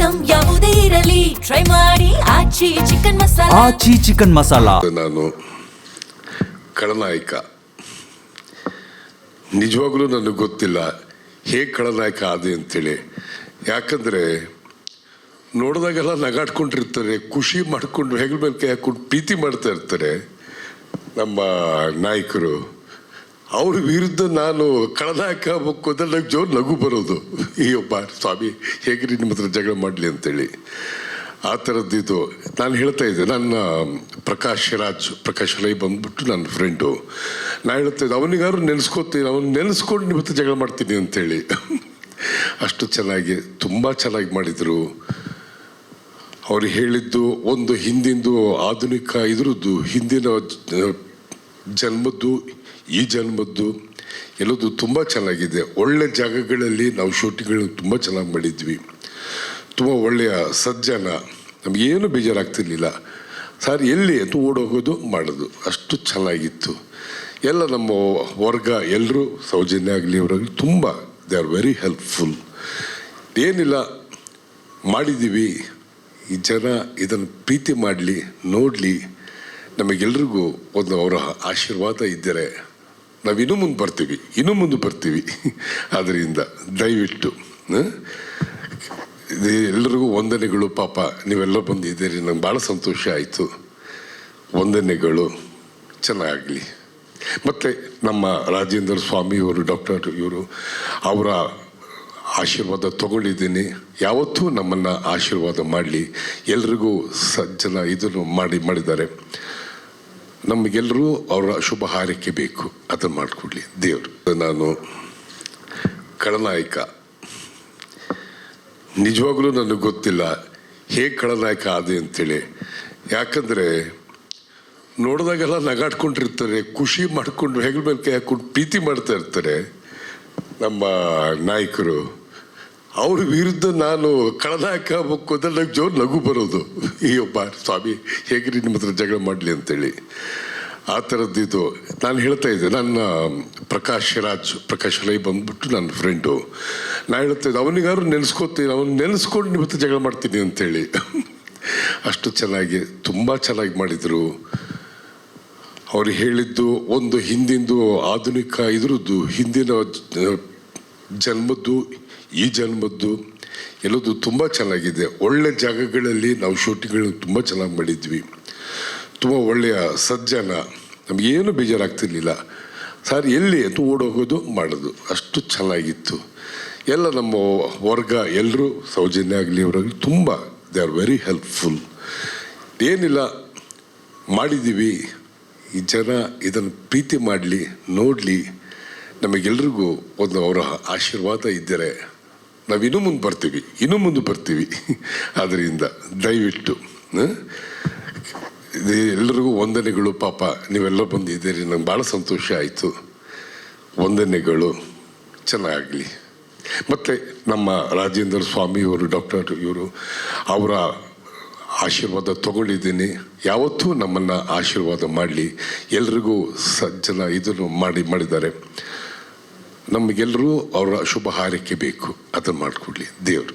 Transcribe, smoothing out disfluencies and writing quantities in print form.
Item ಯಾವುದೇ ಇರಲಿ try ಮಾಡಿ ಆಚಿ ಚಿಕನ್ ಮಸಾಲಾ. ಆಚಿ ಚಿಕನ್ ಮಸಾಲಾ. ನಾನು ಖಳನಾಯಕ, ನಿಜವಾಗ್ಲೂ ನನಗೆ ಗೊತ್ತಿಲ್ಲ ಹೇಗೆ ಖಳನಾಯಕ ಆದೆ ಅಂತೇಳಿ. ಯಾಕಂದರೆ ನೋಡಿದಾಗೆಲ್ಲ ನಗಾಡ್ಕೊಂಡಿರ್ತಾರೆ, ಖುಷಿ ಮಾಡಿಕೊಂಡು ಹೆಗಲ ಮೇಲೆ ಕೈ ಹಾಕ್ಕೊಂಡು ಪ್ರೀತಿ ಮಾಡ್ತಾ ಇರ್ತಾರೆ ನಮ್ಮ ನಾಯಕರು. ಅವ್ರ ವಿರುದ್ಧ ನಾನು ಖಳನಾಯಕ ಆಗ್ಬೇಕು ಅಂದರೆ ನಂಗೆ ಜೋರು ನಗು ಬರೋದು. ಈ ಒಬ್ಬ ಸ್ವಾಮಿ ಹೇಗೆ ನಿಮ್ಮ ಹತ್ರ ಜಗಳ ಮಾಡಲಿ ಅಂತೇಳಿ ಆ ಥರದ್ದಿದ್ದು ನಾನು ಹೇಳ್ತಾ ಇದ್ದೆ. ನನ್ನ ಪ್ರಕಾಶ್ ರೈ ಬಂದ್ಬಿಟ್ಟು ನನ್ನ ಫ್ರೆಂಡು. ನಾನು ಹೇಳ್ತಾ ಇದ್ದೆ ಅವನಿಗಾದ್ರು ನೆನೆಸ್ಕೋತೀನಿ, ಅವನು ನೆನೆಸ್ಕೊಂಡು ನಿಮ್ಮ ಹತ್ರ ಜಗಳ ಮಾಡ್ತೀನಿ ಅಂತೇಳಿ. ಅಷ್ಟು ಚೆನ್ನಾಗಿ ತುಂಬ ಚೆನ್ನಾಗಿ ಮಾಡಿದರು. ಅವ್ರು ಹೇಳಿದ್ದು ಒಂದು ಹಿಂದಿಂದು ಆಧುನಿಕ ಇದ್ರದ್ದು, ಹಿಂದಿನ ಜನ್ಮದ್ದು ಈ ಜನ್ಮದ್ದು ಎಲ್ಲದು ತುಂಬ ಚೆನ್ನಾಗಿದೆ. ಒಳ್ಳೆ ಜಾಗಗಳಲ್ಲಿ ನಾವು ಶೂಟಿಂಗ್ಗಳನ್ನ ತುಂಬ ಚೆನ್ನಾಗಿ ಮಾಡಿದ್ವಿ. ತುಂಬ ಒಳ್ಳೆಯ ಸಜ್ಜನ, ನಮಗೇನು ಬೇಜಾರಾಗ್ತಿರ್ಲಿಲ್ಲ. ಸರ್ ಎಲ್ಲಿ ಅಂತ ಓಡೋಗೋದು ಮಾಡೋದು, ಅಷ್ಟು ಚೆನ್ನಾಗಿತ್ತು. ಎಲ್ಲ ನಮ್ಮ ವರ್ಗ ಎಲ್ಲರೂ ಸೌಜನ್ಯ ಆಗಲಿ ಅವರಾಗಲಿ ತುಂಬ ದೇ ಆರ್ ವೆರಿ ಹೆಲ್ಪ್ಫುಲ್. ಏನಿಲ್ಲ ಮಾಡಿದ್ದೀವಿ, ಈ ಜನ ಇದನ್ನು ಪ್ರೀತಿ ಮಾಡಲಿ, ನೋಡಲಿ, ನಮಗೆಲ್ರಿಗೂ ಒಂದು ಅವರ ಆಶೀರ್ವಾದ ಇದ್ದರೆ ನಾವು ಇನ್ನೂ ಮುಂದೆ ಬರ್ತೀವಿ. ಆದ್ದರಿಂದ ದಯವಿಟ್ಟು ಎಲ್ಲರಿಗೂ ವಂದನೆಗಳು. ಪಾಪ ನೀವೆಲ್ಲ ಬಂದಿದ್ದೀರಿ, ನಂಗೆ ಭಾಳ ಸಂತೋಷ ಆಯಿತು. ವಂದನೆಗಳು, ಚೆನ್ನಾಗಲಿ. ಮತ್ತು ನಮ್ಮ ರಾಜೇಂದ್ರ ಸ್ವಾಮಿಯವರು, ಡಾಕ್ಟರ್ ಇವರು, ಅವರ ಆಶೀರ್ವಾದ ತಗೊಂಡಿದ್ದೀನಿ. ಯಾವತ್ತೂ ನಮ್ಮನ್ನು ಆಶೀರ್ವಾದ ಮಾಡಲಿ. ಎಲ್ರಿಗೂ ಸಜ್ಜನ ಇದನ್ನು ಮಾಡಿದ್ದಾರೆ. ನಮಗೆಲ್ಲರೂ ಅವರ ಶುಭ ಹಾರೈಕೆ ಬೇಕು, ಅದನ್ನು ಮಾಡಿಕೊಡ್ಲಿ ದೇವರು. ನಾನು ಖಳನಾಯಕ, ನಿಜವಾಗ್ಲೂ ನನಗೆ ಗೊತ್ತಿಲ್ಲ ಹೇಗೆ ಖಳನಾಯಕ ಆದೆ ಅಂತೇಳಿ. ಯಾಕಂದರೆ ನೋಡಿದಾಗೆಲ್ಲ ನಗಾಡ್ಕೊಂಡಿರ್ತಾರೆ, ಖುಷಿ ಮಾಡಿಕೊಂಡು ಹೆಗಲ ಮೇಲೆ ಕೈ ಹಾಕ್ಕೊಂಡು ಪ್ರೀತಿ ಮಾಡ್ತಾ ಇರ್ತಾರೆ ನಮ್ಮ ನಾಯಕರು. ಅವ್ರ ವಿರುದ್ಧ ನಾನು ಖಳನಾಯಕ ಆಗ್ಬೇಕು ಅಂದರೆ ನಂಗೆ ಜೋರು ನಗು ಬರೋದು. ಈ ಒಬ್ಬ ಸ್ವಾಮಿ ಹೇಗೆ ನಿಮ್ಮ ಹತ್ರ ಜಗಳ ಮಾಡಲಿ ಅಂತೇಳಿ ಆ ಥರದ್ದಿದ್ದು ನಾನು ಹೇಳ್ತಾ ಇದ್ದೆ. ನನ್ನ ಪ್ರಕಾಶ್ ರೈ ಬಂದ್ಬಿಟ್ಟು ನನ್ನ ಫ್ರೆಂಡು. ನಾನು ಹೇಳ್ತಾ ಇದ್ದೆ ಅವನಿಗಾದ್ರು ನೆನೆಸ್ಕೋತೀನಿ, ಅವನು ನೆನೆಸ್ಕೊಂಡು ನಿಮ್ಮ ಹತ್ರ ಜಗಳ ಮಾಡ್ತೀನಿ ಅಂತೇಳಿ. ಅಷ್ಟು ಚೆನ್ನಾಗಿ ತುಂಬ ಚೆನ್ನಾಗಿ ಮಾಡಿದರು. ಅವ್ರು ಹೇಳಿದ್ದು ಒಂದು ಹಿಂದಿಂದು ಆಧುನಿಕ ಇದ್ರದ್ದು, ಹಿಂದಿನ ಜನ್ಮದ್ದು ಈ ಜನ್ಮದ್ದು ಎಲ್ಲದು ತುಂಬ ಚೆನ್ನಾಗಿದೆ. ಒಳ್ಳೆ ಜಾಗಗಳಲ್ಲಿ ನಾವು ಶೂಟಿಂಗ್ಗಳನ್ನ ತುಂಬ ಚೆನ್ನಾಗಿ ಮಾಡಿದ್ವಿ. ತುಂಬ ಒಳ್ಳೆಯ ಸಜ್ಜನ, ನಮಗೇನು ಬೇಜಾರಾಗ್ತಿರ್ಲಿಲ್ಲ. ಸರ್ ಎಲ್ಲಿ ಅಂತ ಓಡೋಗೋದು ಮಾಡೋದು, ಅಷ್ಟು ಚೆನ್ನಾಗಿತ್ತು. ಎಲ್ಲ ನಮ್ಮ ವರ್ಗ ಎಲ್ಲರೂ ಸೌಜನ್ಯ ಆಗಲಿ ಅವರಾಗಲಿ ತುಂಬ ದೇ ಆರ್ ವೆರಿ ಹೆಲ್ಪ್ಫುಲ್. ಏನಿಲ್ಲ ಮಾಡಿದ್ದೀವಿ, ಈ ಜನ ಇದನ್ನು ಪ್ರೀತಿ ಮಾಡಲಿ, ನೋಡಲಿ, ನಮಗೆಲ್ರಿಗೂ ಒಂದು ಅವರ ಆಶೀರ್ವಾದ ಇದ್ದರೆ ನಾವು ಇನ್ನೂ ಮುಂದೆ ಬರ್ತೀವಿ. ಆದ್ದರಿಂದ ದಯವಿಟ್ಟು ಎಲ್ಲರಿಗೂ ವಂದನೆಗಳು. ಪಾಪ ನೀವೆಲ್ಲ ಬಂದಿದ್ದೀರಿ, ನಂಗೆ ಭಾಳ ಸಂತೋಷ ಆಯಿತು. ವಂದನೆಗಳು, ಚೆನ್ನಾಗಲಿ. ಮತ್ತು ನಮ್ಮ ರಾಜೇಂದ್ರ ಸ್ವಾಮಿಯವರು, ಡಾಕ್ಟರ್ ಇವರು, ಅವರ ಆಶೀರ್ವಾದ ತಗೊಂಡಿದ್ದೀನಿ. ಯಾವತ್ತೂ ನಮ್ಮನ್ನು ಆಶೀರ್ವಾದ ಮಾಡಲಿ. ಎಲ್ರಿಗೂ ಸಜ್ಜನ ಇದನ್ನು ಮಾಡಿದ್ದಾರೆ. ನಮಗೆಲ್ಲರೂ ಅವರ ಶುಭ ಹಾರೈಕೆ ಬೇಕು, ಅದನ್ನು ಮಾಡಿಕೊಡ್ಲಿ ದೇವರು.